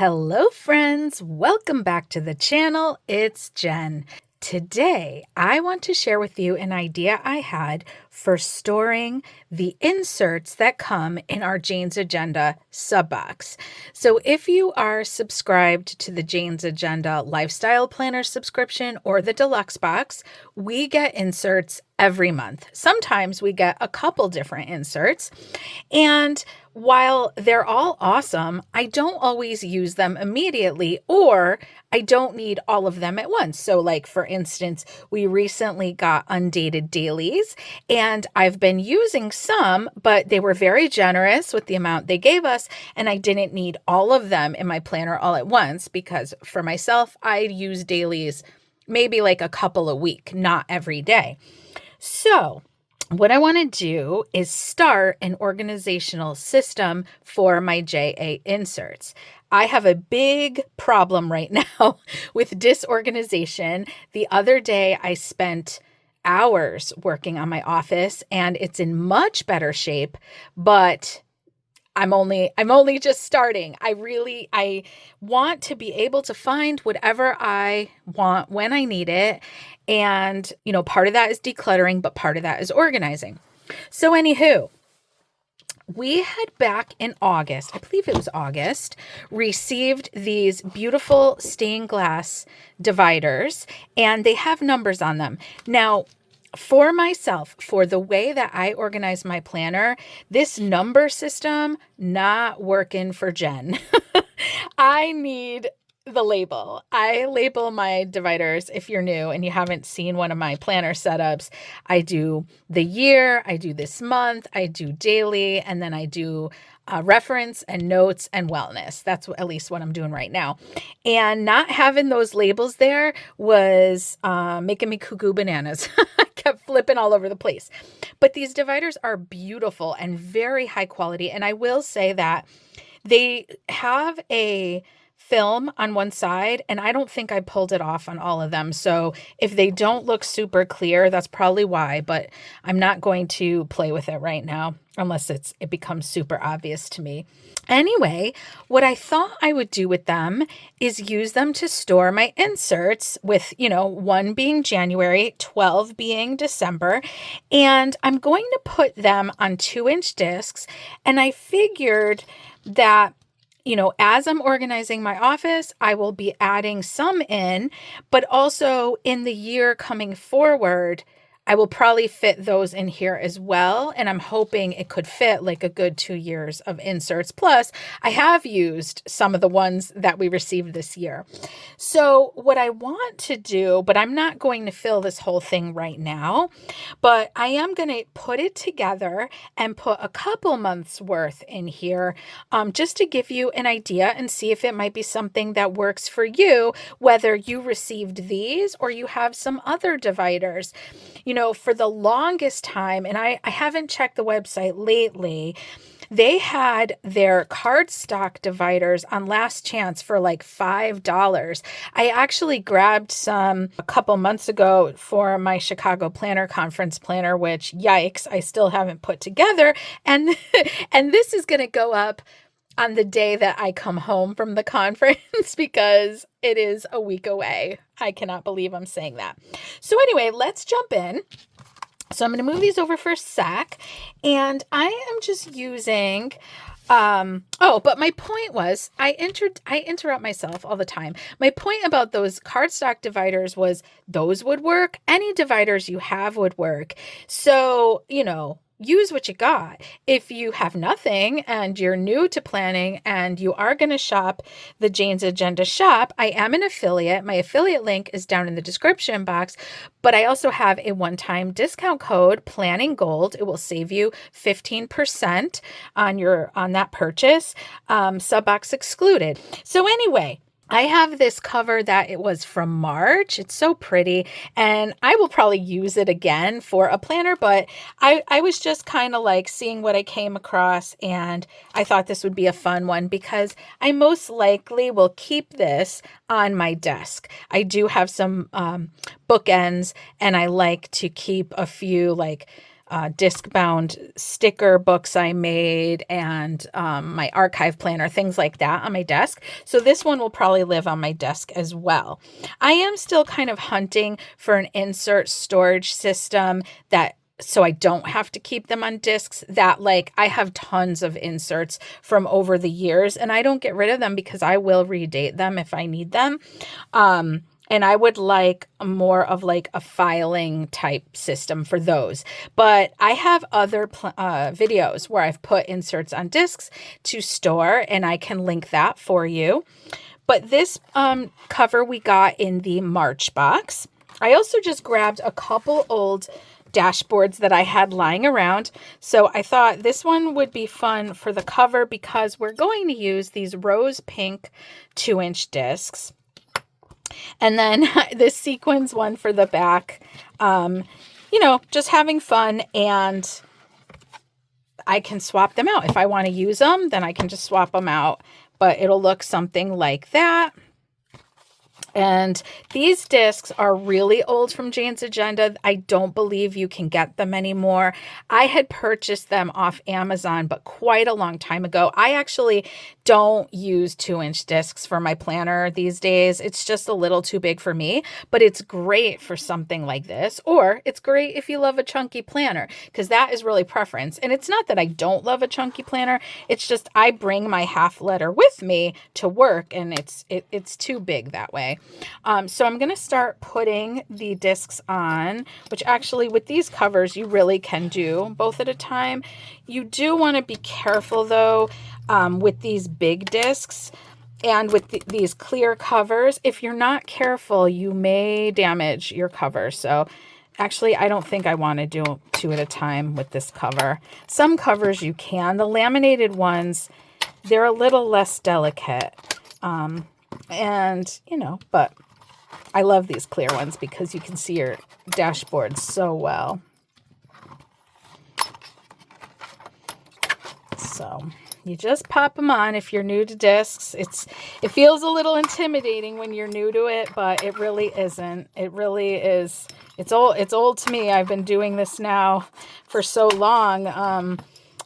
Hello friends, welcome back to the channel. It's Jen. Today, I want to share with you an idea I had for storing the inserts that come in our Jane's Agenda subbox. So if you are subscribed to the Jane's Agenda Lifestyle Planner subscription or the Deluxe box, we get inserts every month. Sometimes we get a couple different inserts. And while they're all awesome, I don't always use them immediately, or I don't need all of them at once. So like, for instance, we recently got undated dailies and I've been using some, but they were very generous with the amount they gave us. And I didn't need all of them in my planner all at once because for myself, I use dailies maybe like a couple a week, not every day. So what I want to do is start an organizational system for my JA inserts. I have a big problem right now with disorganization. The other day I spent hours working on my office and it's in much better shape, but I'm only just starting. I want to be able to find whatever I want when I need it. And, part of that is decluttering, but part of that is organizing. So anywho, we had back in August, I believe it was August, received these beautiful stained glass dividers and they have numbers on them. Now, for myself, for the way that I organize my planner, this number system, not working for Jen. I need the label. I label my dividers. If you're new and you haven't seen one of my planner setups, I do the year, I do this month, I do daily, and then I do reference and notes and wellness. That's at least what I'm doing right now. And not having those labels there was making me cuckoo bananas. I kept flipping all over the place. But these dividers are beautiful and very high quality. And I will say that they have a film on one side, and I don't think I pulled it off on all of them. So if they don't look super clear, that's probably why, but I'm not going to play with it right now unless it becomes super obvious to me. Anyway, what I thought I would do with them is use them to store my inserts with, 1 being January, 12 being December, and I'm going to put them on 2-inch discs. And I figured that as I'm organizing my office, I will be adding some in, but also in the year coming forward, I will probably fit those in here as well. And I'm hoping it could fit like a good 2 years of inserts. Plus, I have used some of the ones that we received this year. So what I want to do, but I'm not going to fill this whole thing right now, but I am going to put it together and put a couple months worth in here just to give you an idea and see if it might be something that works for you, whether you received these or you have some other dividers. For the longest time, and I haven't checked the website lately, they had their cardstock dividers on last chance for like $5. I actually grabbed some a couple months ago for my Chicago Planner Conference planner, which, yikes, I still haven't put together. And, and this is going to go up on the day that I come home from the conference because it is a week away. I cannot believe I'm saying that. So anyway, let's jump in. So I'm going to move these over for a sec, and I am just using, but my point was, I interrupt myself all the time. My point about those cardstock dividers was those would work. Any dividers you have would work. So, use what you got. If you have nothing and you're new to planning and you are going to shop the Jane's Agenda shop, I am an affiliate. My affiliate link is down in the description box, but I also have a one-time discount code, planninggoaled. It will save you 15% on that purchase, subbox excluded. So anyway, I have this cover that it was from March. It's so pretty, and I will probably use it again for a planner, but I was just kind of like seeing what I came across, and I thought this would be a fun one because I most likely will keep this on my desk. I do have some bookends, and I like to keep a few like disc bound sticker books I made and my archive planner, things like that on my desk. So this one will probably live on my desk as well. I am still kind of hunting for an insert storage system that so I don't have to keep them on discs, that like I have tons of inserts from over the years and I don't get rid of them because I will redate them if I need them. And I would like more of like a filing type system for those. But I have other videos where I've put inserts on discs to store, and I can link that for you. But this cover we got in the March box. I also just grabbed a couple old dashboards that I had lying around. So I thought this one would be fun for the cover because we're going to use these rose pink 2-inch discs. And then this sequins one for the back, you know, just having fun, and I can swap them out. If I want to use them, then I can just swap them out, but it'll look something like that. And these discs are really old from Jane's Agenda. I don't believe you can get them anymore. I had purchased them off Amazon, but quite a long time ago. I actually don't use 2-inch discs for my planner these days. It's just a little too big for me, but it's great for something like this. Or it's great if you love a chunky planner, because that is really preference. And it's not that I don't love a chunky planner. It's just I bring my half letter with me to work, and it's too big that way. So I'm going to start putting the discs on, which actually with these covers, you really can do both at a time. You do want to be careful though, with these big discs and with these clear covers. If you're not careful, you may damage your cover. So actually, I don't think I want to do 2 at a time with this cover. Some covers you can. The laminated ones, they're a little less delicate. And, you know, but I love these clear ones because you can see your dashboard so well. So you just pop them on if you're new to discs. It feels a little intimidating when you're new to it, but it really isn't. It really is. It's old to me. I've been doing this now for so long.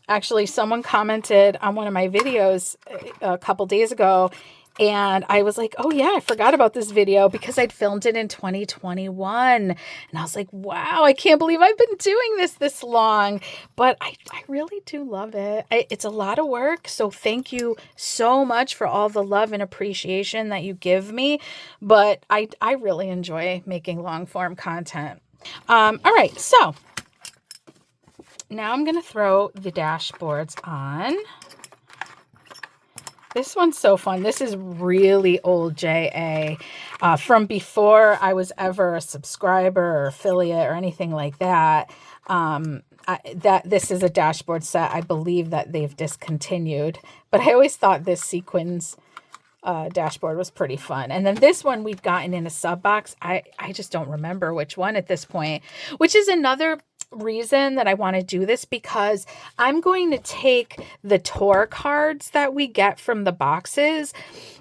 Actually, someone commented on one of my videos a couple days ago, and I was like, oh yeah, I forgot about this video because I'd filmed it in 2021. And I was like, wow, I can't believe I've been doing this long. But I really do love it. It's a lot of work. So thank you so much for all the love and appreciation that you give me. But I really enjoy making long form content. All right, so now I'm going to throw the dashboards on. This one's so fun. This is really old JA from before I was ever a subscriber or affiliate or anything like that. This is a dashboard set. I believe that they've discontinued, but I always thought this sequins dashboard was pretty fun. And then this one we've gotten in a sub box. I just don't remember which one at this point, which is another reason that I want to do this, because I'm going to take the tour cards that we get from the boxes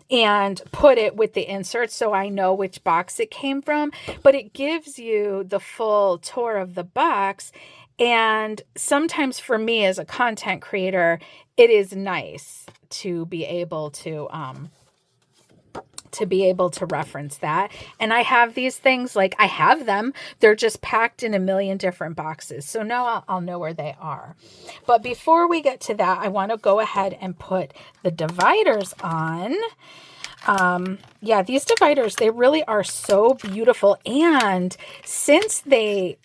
and put it with the inserts so I know which box it came from, but it gives you the full tour of the box. And sometimes for me as a content creator, it is nice to be able to reference that. And I have these things, like I have them, they're just packed in a million different boxes. So now I'll know where they are. But before we get to that, I want to go ahead and put the dividers on. Yeah, these dividers, they really are so beautiful. And since they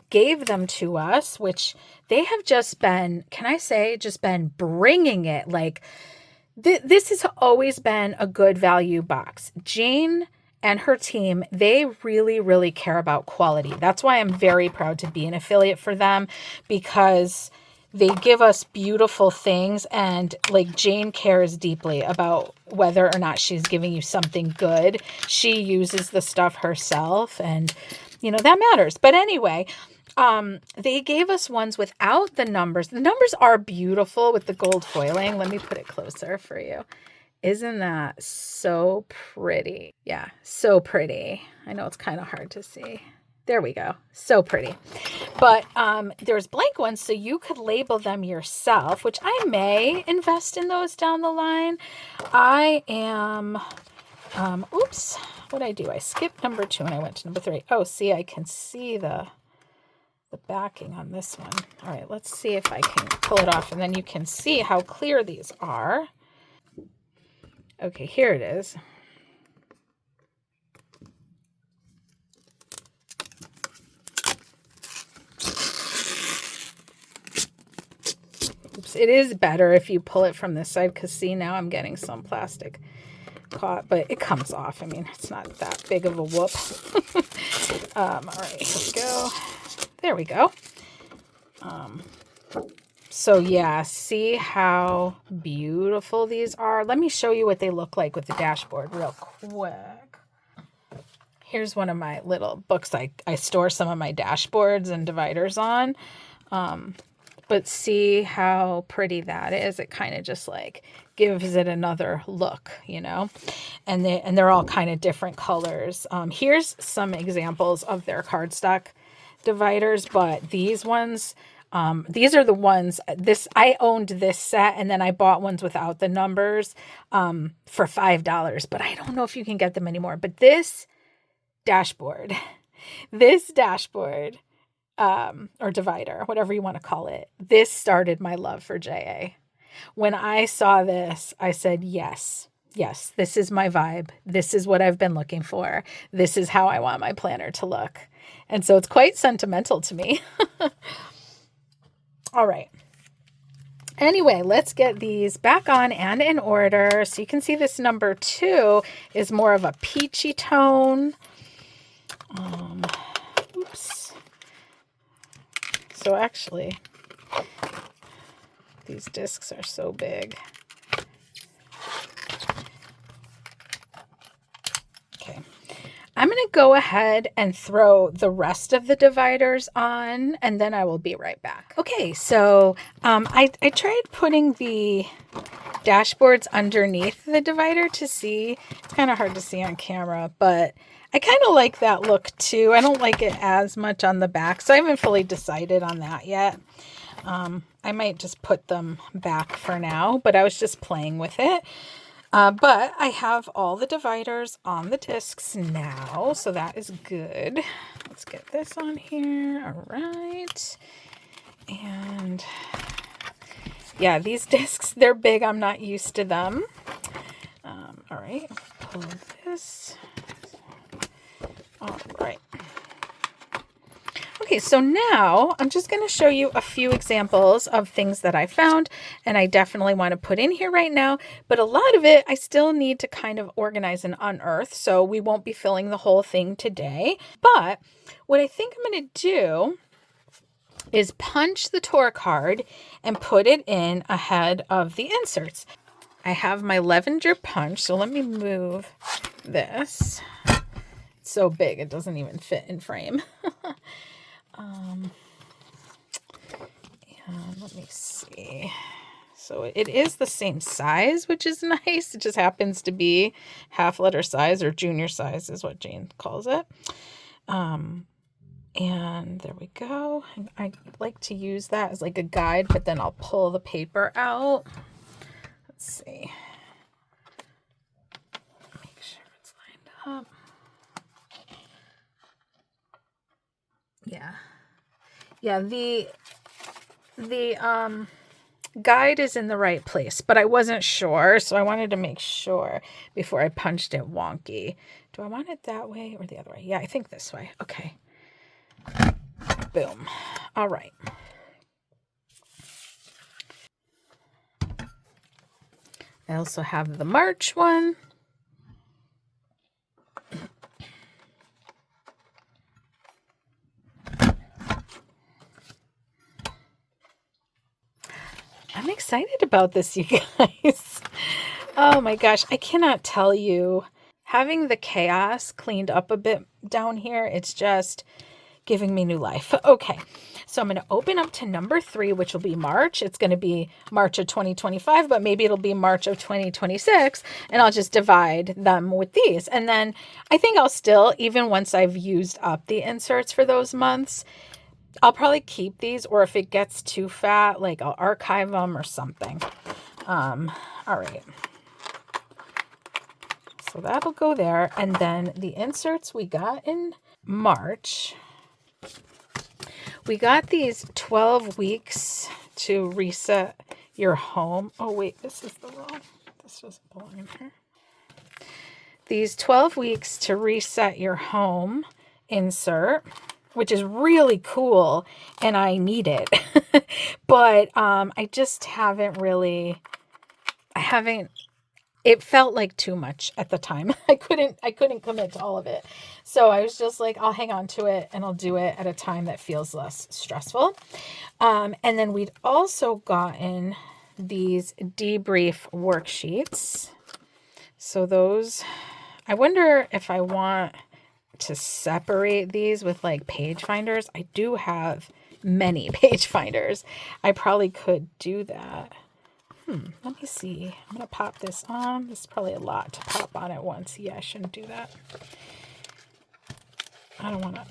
gave them to us, which they have just been, can I say, just been bringing it, like this has always been a good value box. Jane and her team, they really, really care about quality. That's why I'm very proud to be an affiliate for them, because they give us beautiful things, and like Jane cares deeply about whether or not she's giving you something good. She uses the stuff herself, and you know, that matters. But anyway, they gave us ones without the numbers. The numbers are beautiful with the gold foiling. Let me put it closer for you. Isn't that so pretty? Yeah, so pretty. I know it's kind of hard to see. There we go. So pretty. But there's blank ones, so you could label them yourself, which I may invest in those down the line. I am, oops, what did I do? I skipped number 2 and I went to number 3. Oh, see, I can see the backing on this one. All right, let's see if I can pull it off, and then you can see how clear these are. Okay, here it is. Oops, it is better if you pull it from this side, because see, now I'm getting some plastic caught, but it comes off. I mean, it's not that big of a whoop. All right, here we go. There we go. So yeah, see how beautiful these are? Let me show you what they look like with the dashboard real quick. Here's one of my little books I store some of my dashboards and dividers on. But see how pretty that is? It kind of just like gives it another look, you know? And they're all kind of different colors. Here's some examples of their cardstock dividers, but these ones, these are the ones, I owned this set, and then I bought ones without the numbers for $5, but I don't know if you can get them anymore. But this dashboard, or divider, whatever you want to call it, this started my love for JA. When I saw this, I said, yes, this is my vibe. This is what I've been looking for. This is how I want my planner to look. And so it's quite sentimental to me. All right. Anyway, let's get these back on and in order. So you can see this number 2 is more of a peachy tone. Oops. So actually, these discs are so big. Okay. I'm going to go ahead and throw the rest of the dividers on, and then I will be right back. Okay, so I tried putting the dashboards underneath the divider to see. It's kind of hard to see on camera, but I kind of like that look too. I don't like it as much on the back, so I haven't fully decided on that yet. I might just put them back for now, but I was just playing with it. But I have all the dividers on the discs now, so that is good. Let's get this on here. All right. And yeah, these discs, they're big. I'm not used to them. All right, pull this. All right. Okay, so now I'm just going to show you a few examples of things that I found, and I definitely want to put in here right now, but a lot of it I still need to kind of organize and unearth, so we won't be filling the whole thing today. But what I think I'm going to do is punch the tour card and put it in ahead of the inserts. I have my lavender punch, so let me move this. It's so big it doesn't even fit in frame. And let me see. So it is the same size, which is nice. It just happens to be half letter size, or junior size is what Jane calls it. And there we go. And I like to use that as like a guide, but then I'll pull the paper out. Let's see. Make sure it's lined up. Yeah, the guide is in the right place, but I wasn't sure, so I wanted to make sure before I punched it wonky. Do I want it that way or the other way? Yeah, I think this way. Okay. Boom. All right. I also have the March one. I'm excited about this, you guys. Oh my gosh, I cannot tell you. Having the chaos cleaned up a bit down here, it's just giving me new life. Okay, so I'm going to open up to number 3, which will be March. It's going to be March of 2025, but maybe it'll be March of 2026, and I'll just divide them with these. And then I think I'll still, even once I've used up the inserts for those months, I'll probably keep these, or if it gets too fat, like I'll archive them or something. All right. So that'll go there. And then the inserts we got in March, we got these 12 weeks to reset your home. Oh, wait, this doesn't belong in here. These 12 weeks to reset your home insert, which is really cool, and I need it. But I just haven't really, it felt like too much at the time. I couldn't commit to all of it. So I was just like, I'll hang on to it and I'll do it at a time that feels less stressful. And then we'd also gotten these debrief worksheets. So those, I wonder if I want to separate these with like page finders. I do have many page finders. I probably could do that. Let me see. I'm going to pop this on. This is probably a lot to pop on at once. Yeah, I shouldn't do that. I don't want to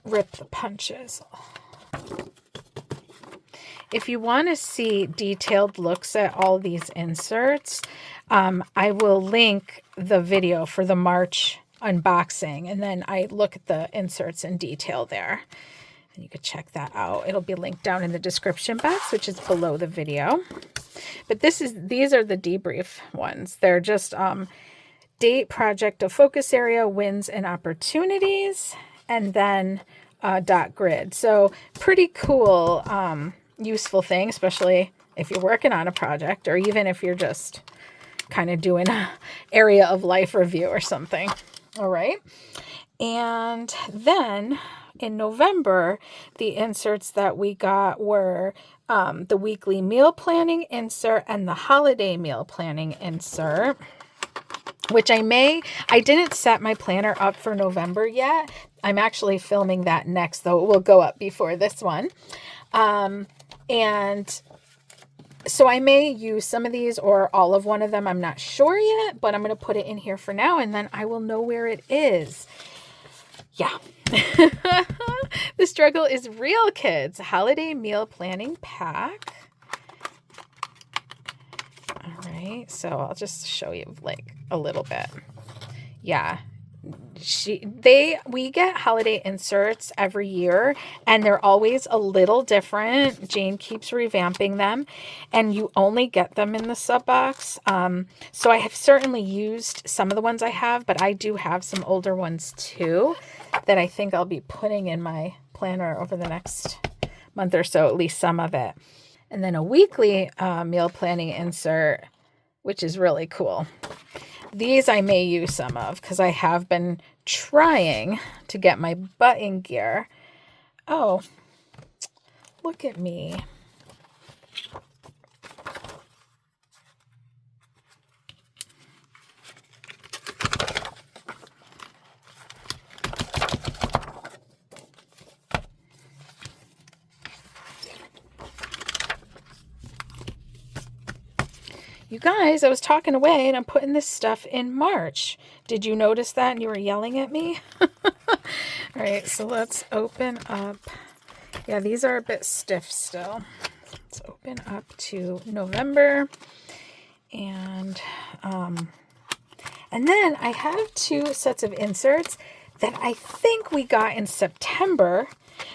rip the punches. If you want to see detailed looks at all these inserts, I will link the video for the March unboxing, and then I look at the inserts in detail there. And you could check that out. It'll be linked down in the description box, which is below the video. But these are the debrief ones. They're just date, project, of focus area, wins and opportunities, and then dot grid. So pretty cool, useful thing, especially if you're working on a project, or even if you're just kind of doing an area of life review or something. All right. And then in November, the inserts that we got were the weekly meal planning insert and the holiday meal planning insert, which I didn't set my planner up for November yet. I'm actually filming that next, though it will go up before this one. And so I may use some of these or all of one of them. I'm not sure yet, but I'm going to put it in here for now, and then I will know where it is. Yeah. The struggle is real, kids. Holiday meal planning pack. All right. So I'll just show you like a little bit. Yeah. We get holiday inserts every year, and they're always a little different. Jane keeps revamping them, and you only get them in the sub box. So I have certainly used some of the ones I have, but I do have some older ones too that I think I'll be putting in my planner over the next month or so, at least some of it. And then a weekly meal planning insert, which is really cool. These I may use some of because I have been trying to get my butt in gear. Oh, look at me. You guys, I was talking away and I'm putting this stuff in March. Did you notice that and you were yelling at me? All right, so let's open up. Yeah, these are a bit stiff still. Let's open up to November. And then I have 2 sets of inserts that I think we got in September,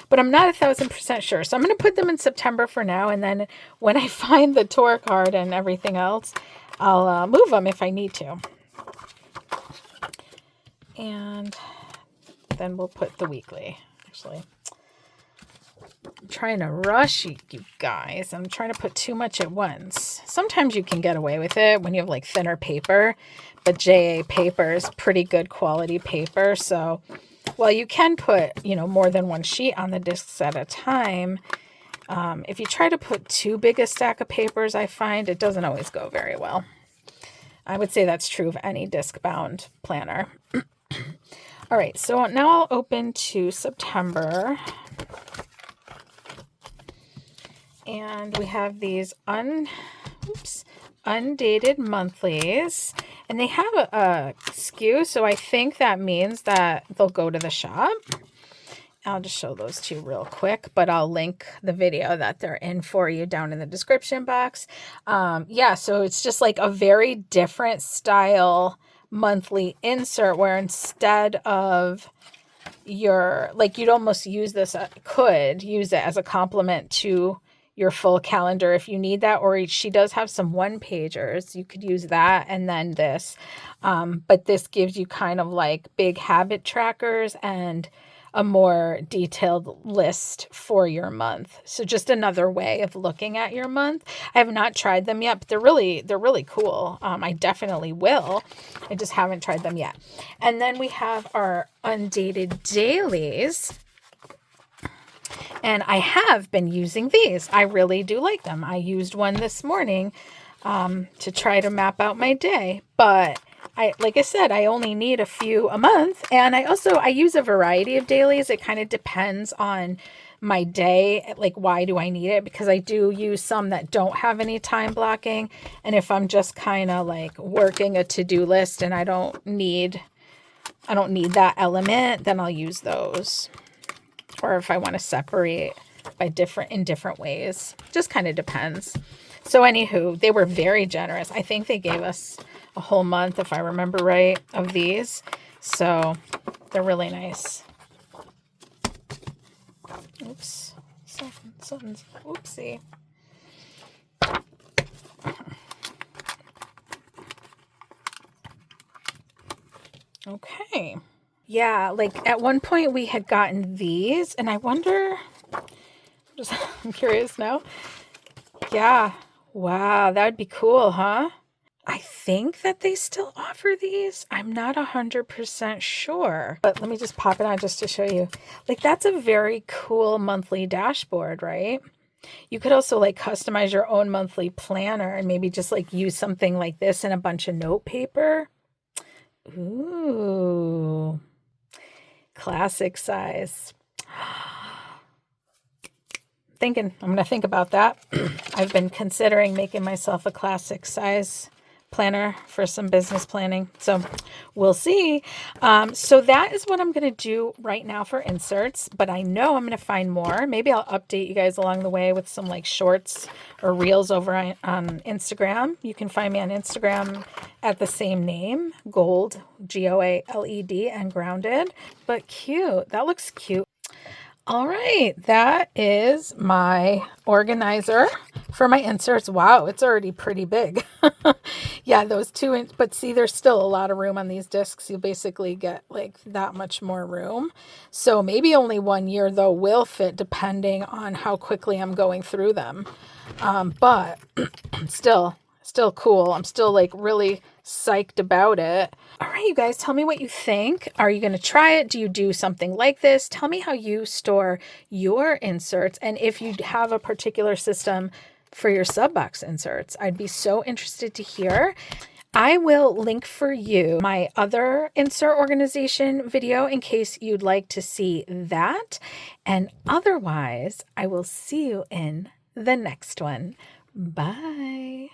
but I'm not 1,000% sure. So I'm going to put them in September for now. And then when I find the tour card and everything else, I'll move them if I need to. And then we'll put the weekly. Actually, I'm trying to rush you guys. I'm trying to put too much at once. Sometimes you can get away with it when you have like thinner paper, but JA paper is pretty good quality paper. So, well, you can put, more than one sheet on the discs at a time. If you try to put too big a stack of papers, I find it doesn't always go very well. I would say that's true of any disc-bound planner. All right, so now I'll open to September. And we have these undated monthlies. And they have a SKU, so I think that means that they'll go to the shop. I'll just show those to you real quick, but I'll link the video that they're in for you down in the description box. Yeah, so it's just like a very different style monthly insert where instead of your, like, you'd almost use this, could use it as a complement to your full calendar if you need that, or she does have some one-pagers. You could use that and then this. But this gives you kind of like big habit trackers and a more detailed list for your month. So just another way of looking at your month. I have not tried them yet, but they're really cool. I definitely will. I just haven't tried them yet. And then we have our undated dailies. And I have been using these. I really do like them. I used one this morning to try to map out my day. But like I said, I only need a few a month. And I use a variety of dailies. It kind of depends on my day. Like, why do I need it? Because I do use some that don't have any time blocking. And if I'm just kind of like working a to-do list and I don't need that element, then I'll use those. Or if I want to separate in different ways. Just kind of depends. So anywho, they were very generous. I think they gave us a whole month, if I remember right, of these. So they're really nice. Oops. Something's oopsie. Okay. Yeah, like at one point we had gotten these, and I wonder, I'm curious now. Yeah. Wow, that would be cool, huh? I think that they still offer these. I'm not 100% sure, but let me just pop it on just to show you. Like, that's a very cool monthly dashboard, right? You could also like customize your own monthly planner and maybe just like use something like this in a bunch of note paper. Ooh. Classic size. I'm going to think about that. I've been considering making myself a classic size planner for some business planning. So we'll see. So that is what I'm going to do right now for inserts, but I know I'm going to find more. Maybe I'll update you guys along the way with some like shorts or reels over on Instagram. You can find me on Instagram at the same name, Goaled, Goaled, and grounded, but cute. That looks cute. All right, that is my organizer for my inserts. Wow, it's already pretty big. Yeah, those 2 inch, but see, there's still a lot of room on these discs. You basically get like that much more room. So maybe only 1 year though will fit depending on how quickly I'm going through them. But still cool. I'm still like really psyched about it. All right, you guys, tell me what you think. Are you going to try it? Do you do something like this? Tell me how you store your inserts and if you have a particular system for your sub box inserts. I'd be so interested to hear. I will link for you my other insert organization video in case you'd like to see that. And otherwise, I will see you in the next one. Bye.